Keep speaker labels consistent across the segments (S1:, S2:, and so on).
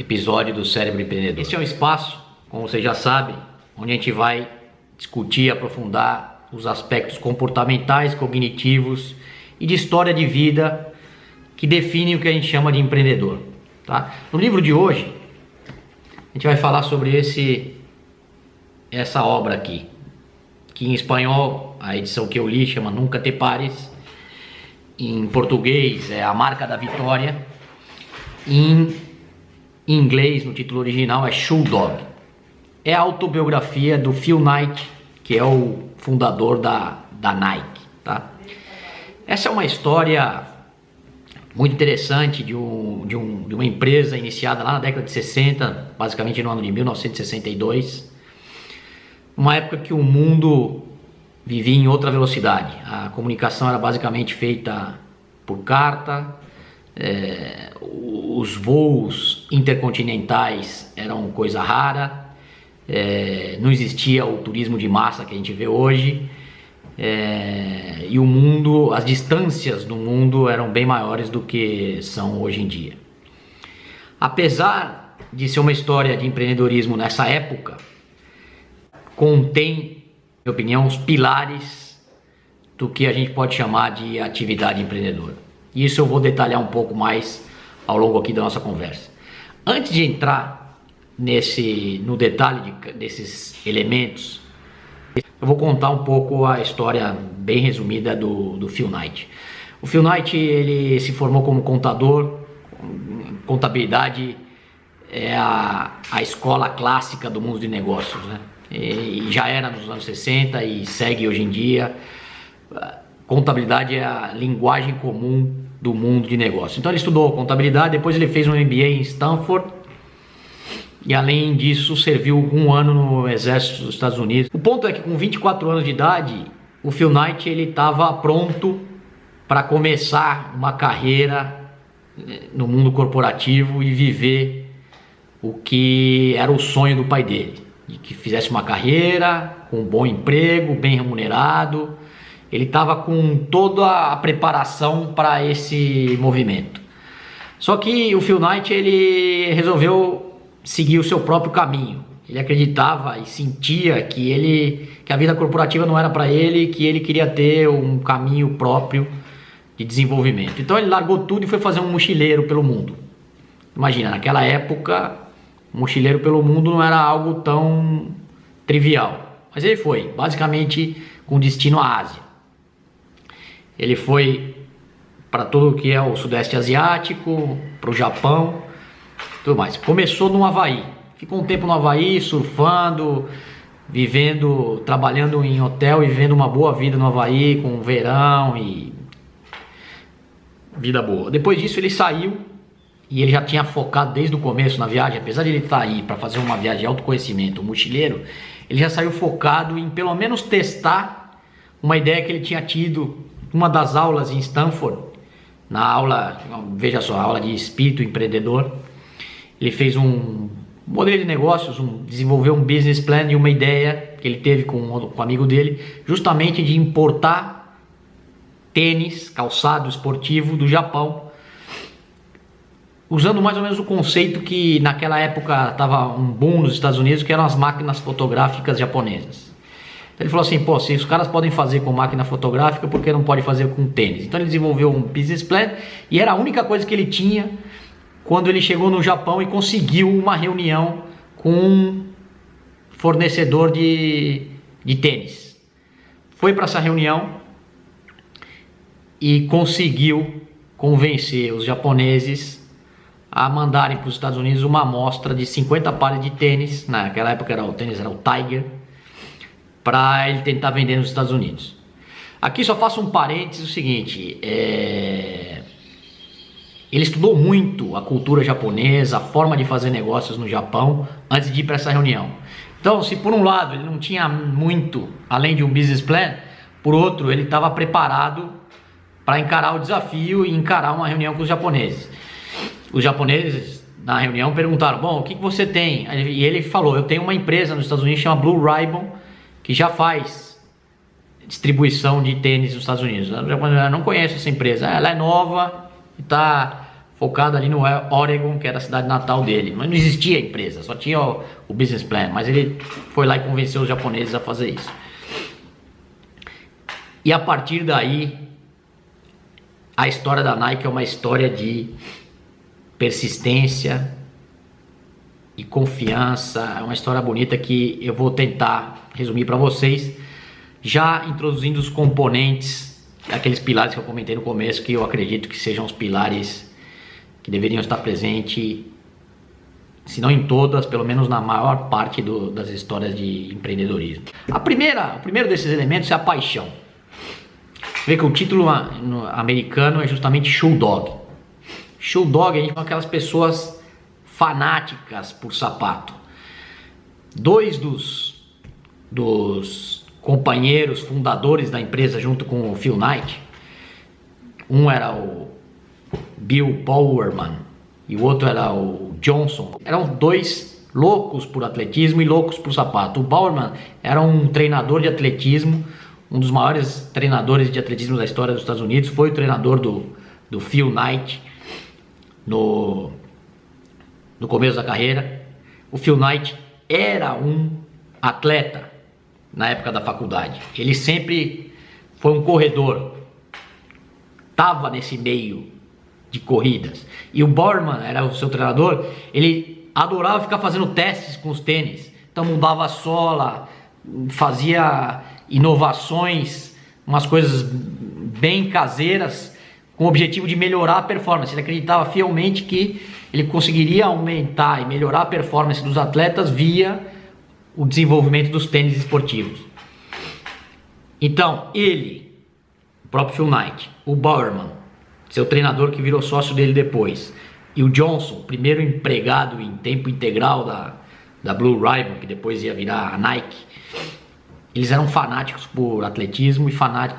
S1: episódio do Cérebro Empreendedor. Esse é um espaço, como você já sabe, onde a gente vai discutir e aprofundar os aspectos comportamentais, cognitivos e de história de vida que definem o que a gente chama de empreendedor. Tá? No livro de hoje, a gente vai falar sobre essa obra aqui, que em espanhol, a edição que eu li chama Nunca Te Pares, em português é A Marca da Vitória, em inglês, no título original, é Shoe Dog. É a autobiografia do Phil Knight, que é o fundador da Nike. Tá? Essa é uma história muito interessante de uma empresa iniciada lá na década de 60, basicamente no ano de 1962, uma época que o mundo vivia em outra velocidade. A comunicação era basicamente feita por carta, os voos intercontinentais eram coisa rara, não existia o turismo de massa que a gente vê hoje, e o mundo, as distâncias do mundo eram bem maiores do que são hoje em dia. Apesar de ser uma história de empreendedorismo nessa época, contém, na minha opinião, os pilares do que a gente pode chamar de atividade empreendedora. Isso eu vou detalhar um pouco mais ao longo aqui da nossa conversa. Antes de entrar no detalhe desses elementos, eu vou contar um pouco a história bem resumida do Phil Knight. O Phil Knight, ele se formou como contador. Contabilidade é a escola clássica do mundo de negócios, né? E já era nos anos 60 e segue hoje em dia. Contabilidade é a linguagem comum do mundo de negócios. Então ele estudou contabilidade, depois ele fez um MBA em Stanford e além disso serviu um ano no exército dos Estados Unidos. O ponto é que com 24 anos de idade, o Phil Knight estava pronto para começar uma carreira no mundo corporativo e viver o que era o sonho do pai dele, de que fizesse uma carreira com um bom emprego, bem remunerado. Ele estava com toda a preparação para esse movimento. Só que o Phil Knight, ele resolveu seguir o seu próprio caminho. Ele acreditava e sentia que a vida corporativa não era para ele, que ele queria ter um caminho próprio de desenvolvimento. Então ele largou tudo e foi fazer um mochileiro pelo mundo. Imagina, naquela época, mochileiro pelo mundo não era algo tão trivial. Mas ele foi, basicamente, com destino à Ásia. Ele foi para todo o que é o Sudeste Asiático, para o Japão, tudo mais. Começou no Havaí, ficou um tempo no Havaí, surfando, vivendo, trabalhando em hotel e vivendo uma boa vida no Havaí, com verão e vida boa. Depois disso ele saiu e ele já tinha focado desde o começo na viagem, apesar de ele estar aí para fazer uma viagem de autoconhecimento, um mochileiro, ele já saiu focado em pelo menos testar uma ideia que ele tinha tido uma das aulas em Stanford, na aula, veja só, a aula de espírito empreendedor. Ele fez um modelo de negócios, desenvolveu um business plan e uma ideia que ele teve com um amigo dele, justamente de importar tênis, calçado esportivo do Japão, usando mais ou menos o conceito que naquela época estava um boom nos Estados Unidos, que eram as máquinas fotográficas japonesas. Ele falou assim, pô, se os caras podem fazer com máquina fotográfica, por que não pode fazer com tênis? Então ele desenvolveu um business plan e era a única coisa que ele tinha quando ele chegou no Japão e conseguiu uma reunião com um fornecedor de tênis. Foi para essa reunião e conseguiu convencer os japoneses a mandarem para os Estados Unidos uma amostra de 50 pares de tênis. Naquela época o tênis era o Tiger, para ele tentar vender nos Estados Unidos. Aqui só faço um parênteses, o seguinte, ele estudou muito a cultura japonesa, a forma de fazer negócios no Japão, antes de ir para essa reunião. Então, se por um lado ele não tinha muito, além de um business plan, por outro ele estava preparado para encarar o desafio e encarar uma reunião com os japoneses. Os japoneses na reunião perguntaram, bom, o que você tem? E ele falou, eu tenho uma empresa nos Estados Unidos, chama Blue Ribbon, que já faz distribuição de tênis nos Estados Unidos. Eu não conheço essa empresa, ela é nova, está focado ali no Oregon, que era a cidade natal dele. Mas não existia empresa, só tinha o business plan. Mas ele foi lá e convenceu os japoneses a fazer isso. E a partir daí, a história da Nike é uma história de persistência e confiança. É uma história bonita que eu vou tentar resumir para vocês, já introduzindo os componentes, aqueles pilares que eu comentei no começo, que eu acredito que sejam os pilares que deveriam estar presentes, se não em todas, pelo menos na maior parte das histórias de empreendedorismo. O primeiro desses elementos é a paixão. Você vê que o título americano é justamente Shoe Dog. Shoe Dog, a gente são aquelas pessoas fanáticas por sapato. Dois dos companheiros fundadores da empresa junto com o Phil Knight, um era o Bill Bowerman e o outro era o Johnson. Eram dois loucos por atletismo e loucos por sapato. O Bowerman era um treinador de atletismo, um dos maiores treinadores de atletismo da história dos Estados Unidos. Foi o treinador do Phil Knight no começo da carreira. O Phil Knight era um atleta na época da faculdade. Ele sempre foi um corredor, estava nesse meio de corridas. E o Bowerman era o seu treinador. Ele adorava ficar fazendo testes com os tênis. Então mudava a sola, fazia inovações, umas coisas bem caseiras, com o objetivo de melhorar a performance. Ele acreditava fielmente que ele conseguiria aumentar e melhorar a performance dos atletas via o desenvolvimento dos tênis esportivos. Então, ele, o próprio Phil Knight, o Bowerman, seu treinador que virou sócio dele depois, e o Johnson, primeiro empregado em tempo integral da Blue Ribbon, que depois ia virar a Nike, eles eram fanáticos por atletismo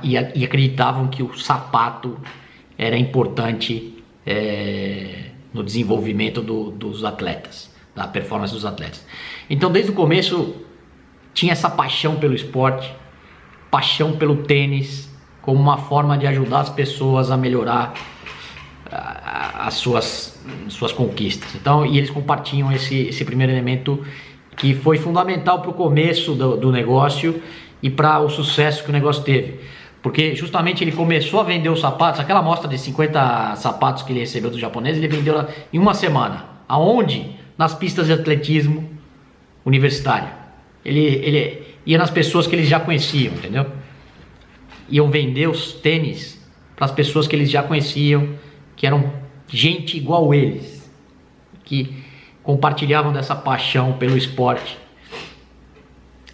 S1: e acreditavam que o sapato era importante no desenvolvimento dos atletas, da performance dos atletas. Então, desde o começo, tinha essa paixão pelo esporte, paixão pelo tênis, como uma forma de ajudar as pessoas a melhorar as suas conquistas. Então, e eles compartilham esse primeiro elemento que foi fundamental para o começo do negócio e para o sucesso que o negócio teve. Porque justamente ele começou a vender os sapatos, aquela amostra de 50 sapatos que ele recebeu dos japoneses, ele vendeu em uma semana. Aonde? Nas pistas de atletismo universitário. Ele ia nas pessoas que eles já conheciam, entendeu? Iam vender os tênis para as pessoas que eles já conheciam, que eram gente igual eles, que compartilhavam dessa paixão pelo esporte.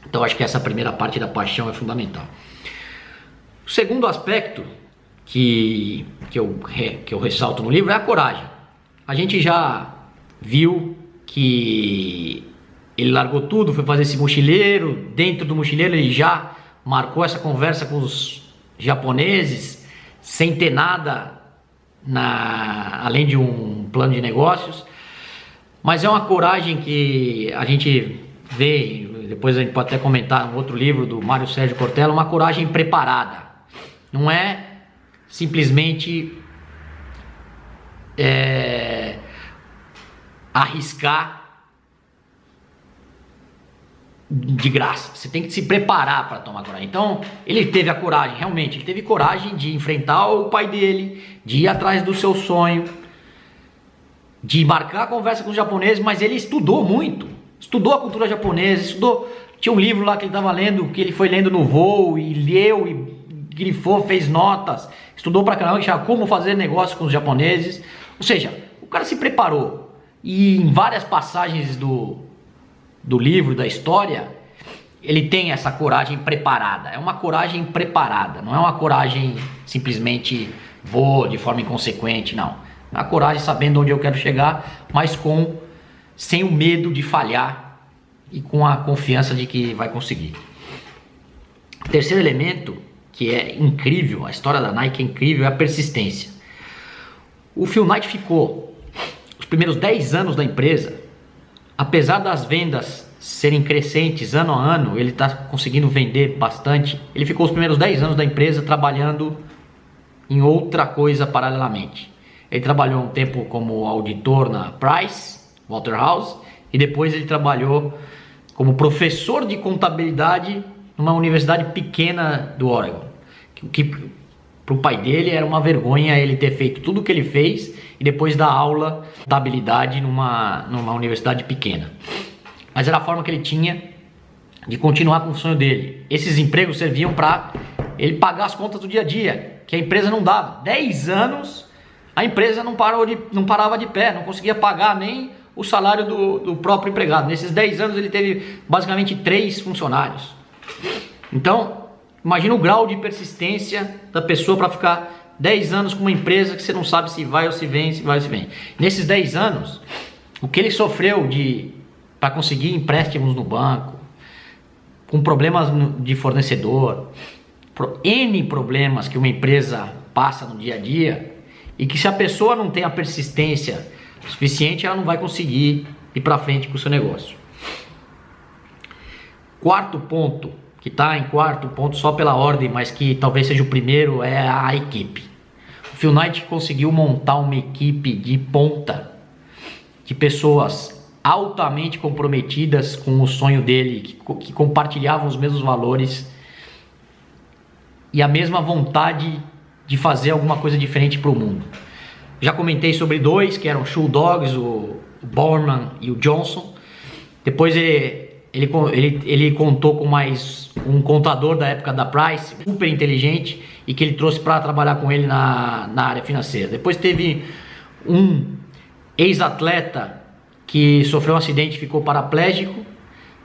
S1: Então acho que essa primeira parte da paixão é fundamental. O segundo aspecto que eu ressalto no livro é a coragem. A gente já viu que ele largou tudo, foi fazer esse mochileiro. Dentro do mochileiro ele já marcou essa conversa com os japoneses sem ter nada além de um plano de negócios. Mas é uma coragem que a gente vê, depois a gente pode até comentar um outro livro do Mário Sérgio Cortella, uma coragem preparada. Não é simplesmente arriscar de graça. Você tem que se preparar para tomar coragem. Então, ele teve a coragem, realmente, ele teve coragem de enfrentar o pai dele, de ir atrás do seu sonho, de marcar a conversa com os japoneses, mas ele estudou muito, estudou a cultura japonesa, tinha um livro lá que ele estava lendo, que ele foi lendo no voo, e leu, e grifou, fez notas, estudou pra caramba, que chama Como Fazer Negócio com os Japoneses. Ou seja, o cara se preparou, e em várias passagens do livro, da história, ele tem essa coragem preparada. É uma coragem preparada, não é uma coragem simplesmente vou de forma inconsequente, não. É uma coragem sabendo onde eu quero chegar, mas sem o medo de falhar e com a confiança de que vai conseguir. O terceiro elemento, que é incrível, a história da Nike é incrível, é a persistência. O Phil Knight ficou os primeiros 10 anos da empresa, apesar das vendas serem crescentes ano a ano, ele está conseguindo vender bastante, ele ficou os primeiros 10 anos da empresa trabalhando em outra coisa paralelamente. Ele trabalhou um tempo como auditor na Price Waterhouse e depois ele trabalhou como professor de contabilidade numa universidade pequena do Oregon, que para o pai dele era uma vergonha ele ter feito tudo o que ele fez e depois dar aula de contabilidade numa universidade pequena. Mas era a forma que ele tinha de continuar com o sonho dele. Esses empregos serviam para ele pagar as contas do dia a dia, que a empresa não dava. 10 anos a empresa não parava de pé, não conseguia pagar nem o salário do próprio empregado. Nesses 10 anos ele teve basicamente 3 funcionários. Então, imagina o grau de persistência da pessoa para ficar 10 anos com uma empresa que você não sabe se vai ou se vem, se vai ou se vem. Nesses 10 anos, o que ele sofreu para conseguir empréstimos no banco, com problemas de fornecedor, N problemas que uma empresa passa no dia a dia, e que se a pessoa não tem a persistência suficiente, ela não vai conseguir ir para frente com o seu negócio. Quarto ponto, que está em quarto ponto só pela ordem, mas que talvez seja o primeiro, é a equipe. O Phil Knight conseguiu montar uma equipe de ponta, de pessoas altamente comprometidas com o sonho dele, que compartilhavam os mesmos valores e a mesma vontade de fazer alguma coisa diferente para o mundo. Já comentei sobre 2, que eram o Shoe Dogs, o Bowerman e o Johnson. Depois ele contou com mais um contador da época da Price, super inteligente, e que ele trouxe para trabalhar com ele na área financeira. Depois teve um ex-atleta que sofreu um acidente e ficou paraplégico,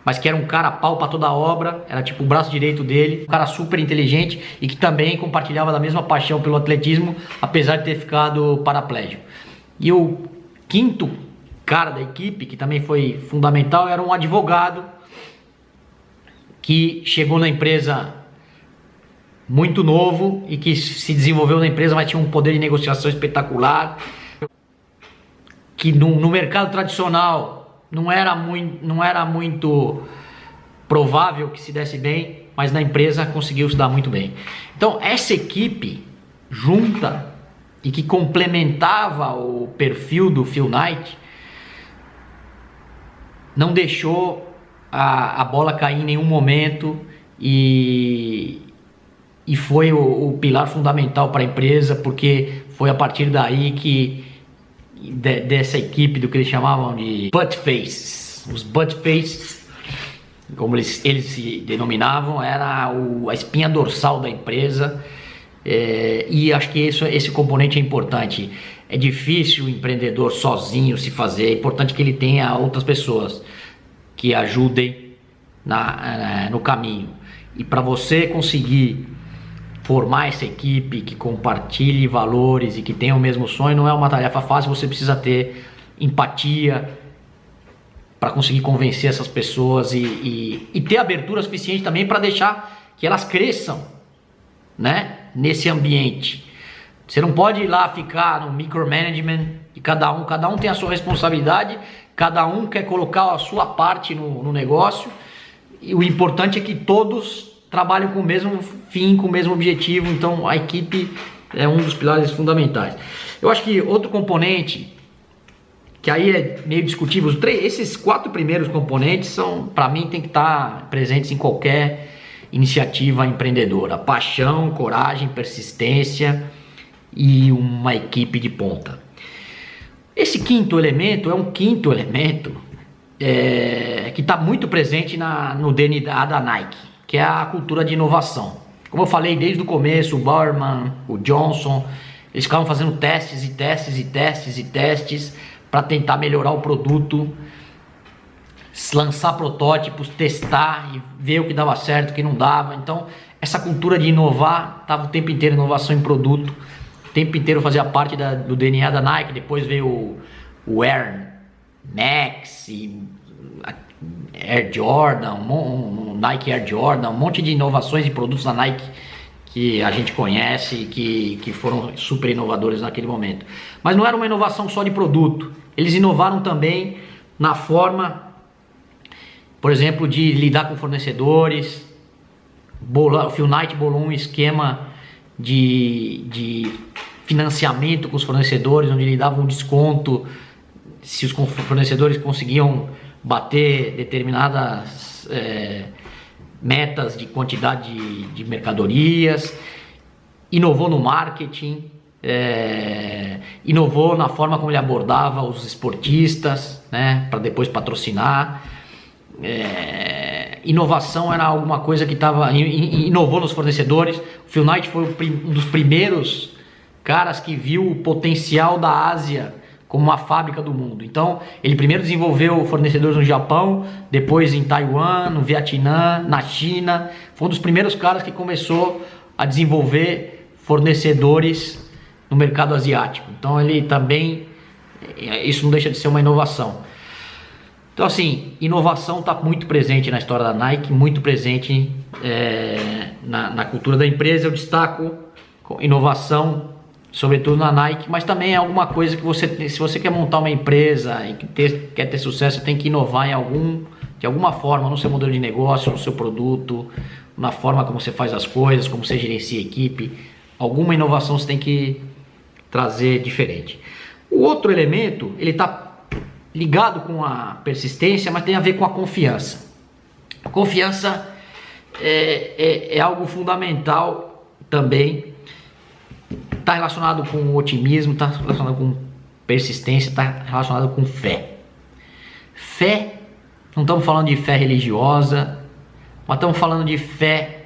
S1: mas que era um cara pau para toda a obra, era tipo o braço direito dele, um cara super inteligente e que também compartilhava da mesma paixão pelo atletismo, apesar de ter ficado paraplégico. E o quinto cara da equipe, que também foi fundamental, era um advogado que chegou na empresa muito novo e que se desenvolveu na empresa, mas tinha um poder de negociação espetacular, que no mercado tradicional não era muito provável que se desse bem, mas na empresa conseguiu se dar muito bem. Então essa equipe junta e que complementava o perfil do Phil Knight não deixou a bola cair em nenhum momento e foi o pilar fundamental para a empresa, porque foi a partir daí que dessa equipe do que eles chamavam de butt faces. Os butt faces, como eles se denominavam, era a espinha dorsal da empresa, e acho que esse componente é importante. É difícil o empreendedor sozinho se fazer, é importante que ele tenha outras pessoas que ajudem no caminho. E para você conseguir formar essa equipe que compartilhe valores e que tenha o mesmo sonho não é uma tarefa fácil. Você precisa ter empatia para conseguir convencer essas pessoas e ter abertura suficiente também para deixar que elas cresçam, né, nesse ambiente. Você não pode ir lá ficar no micromanagement e cada um tem a sua responsabilidade, cada um quer colocar a sua parte no negócio, e o importante é que todos trabalham com o mesmo fim, com o mesmo objetivo. Então a equipe é um dos pilares fundamentais. Eu acho que outro componente, que aí é meio discutível, esses 4 primeiros componentes são, para mim, tem que estar presentes em qualquer iniciativa empreendedora: paixão, coragem, persistência e uma equipe de ponta. Esse quinto elemento é um quinto elemento que está muito presente no DNA da Nike, que é a cultura de inovação. Como eu falei desde o começo, o Bowerman, o Johnson, eles ficavam fazendo testes e testes e testes e testes para tentar melhorar o produto, lançar protótipos, testar e ver o que dava certo, o que não dava. Então essa cultura de inovar estava o tempo inteiro, inovação em produto, o tempo inteiro fazia parte do DNA da Nike. Depois veio o Air Max e Air Jordan, Nike Air Jordan, um monte de inovações e produtos da Nike que a gente conhece e que foram super inovadores naquele momento. Mas não era uma inovação só de produto, eles inovaram também na forma, por exemplo, de lidar com fornecedores. O Phil Knight bolou um esquema de financiamento com os fornecedores, onde ele dava um desconto se os fornecedores conseguiam bater determinadas metas de quantidade de mercadorias. Inovou no marketing, inovou na forma como ele abordava os esportistas, né, para depois patrocinar. Inovação era alguma coisa que inovou nos fornecedores. O Phil Knight foi um dos primeiros caras que viu o potencial da Ásia como uma fábrica do mundo. Então ele primeiro desenvolveu fornecedores no Japão, depois em Taiwan, no Vietnã, na China. Foi um dos primeiros caras que começou a desenvolver fornecedores no mercado asiático. Então ele também, isso não deixa de ser uma inovação. Então assim, inovação está muito presente na história da Nike, muito presente na cultura da empresa. Eu destaco inovação sobretudo na Nike, mas também é alguma coisa que se você quer montar uma empresa e quer ter sucesso, você tem que inovar de alguma forma no seu modelo de negócio, no seu produto, na forma como você faz as coisas, como você gerencia a equipe. Alguma inovação você tem que trazer diferente. O outro elemento, ele está ligado com a persistência, mas tem a ver com a confiança. A confiança é algo fundamental também. Está relacionado com otimismo, está relacionado com persistência, está relacionado com fé. Fé, não estamos falando de fé religiosa, mas estamos falando de fé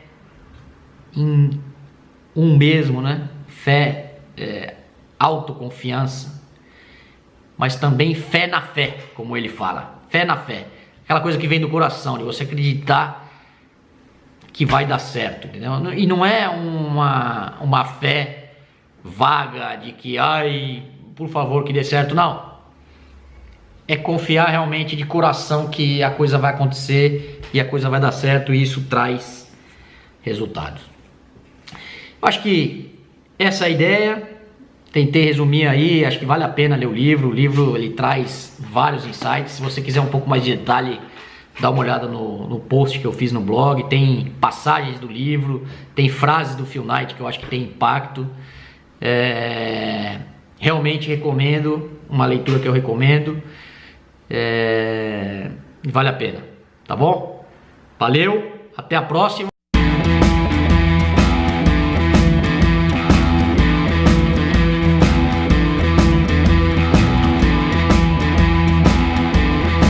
S1: em um mesmo, né? Fé, autoconfiança, mas também fé na fé, como ele fala. Fé na fé, aquela coisa que vem do coração, de você acreditar que vai dar certo, entendeu? E não é uma fé vaga de que, por favor, que dê certo, não. É confiar realmente de coração que a coisa vai acontecer e a coisa vai dar certo, e isso traz resultados. Acho que essa é a ideia. Tentei resumir aí, acho que vale a pena ler o livro. O livro ele traz vários insights. Se você quiser um pouco mais de detalhe, dá uma olhada no post que eu fiz no blog. Tem passagens do livro, tem frases do Phil Knight que eu acho que tem impacto. Realmente recomendo, uma leitura que eu recomendo. Vale a pena, tá bom? Valeu, até a próxima.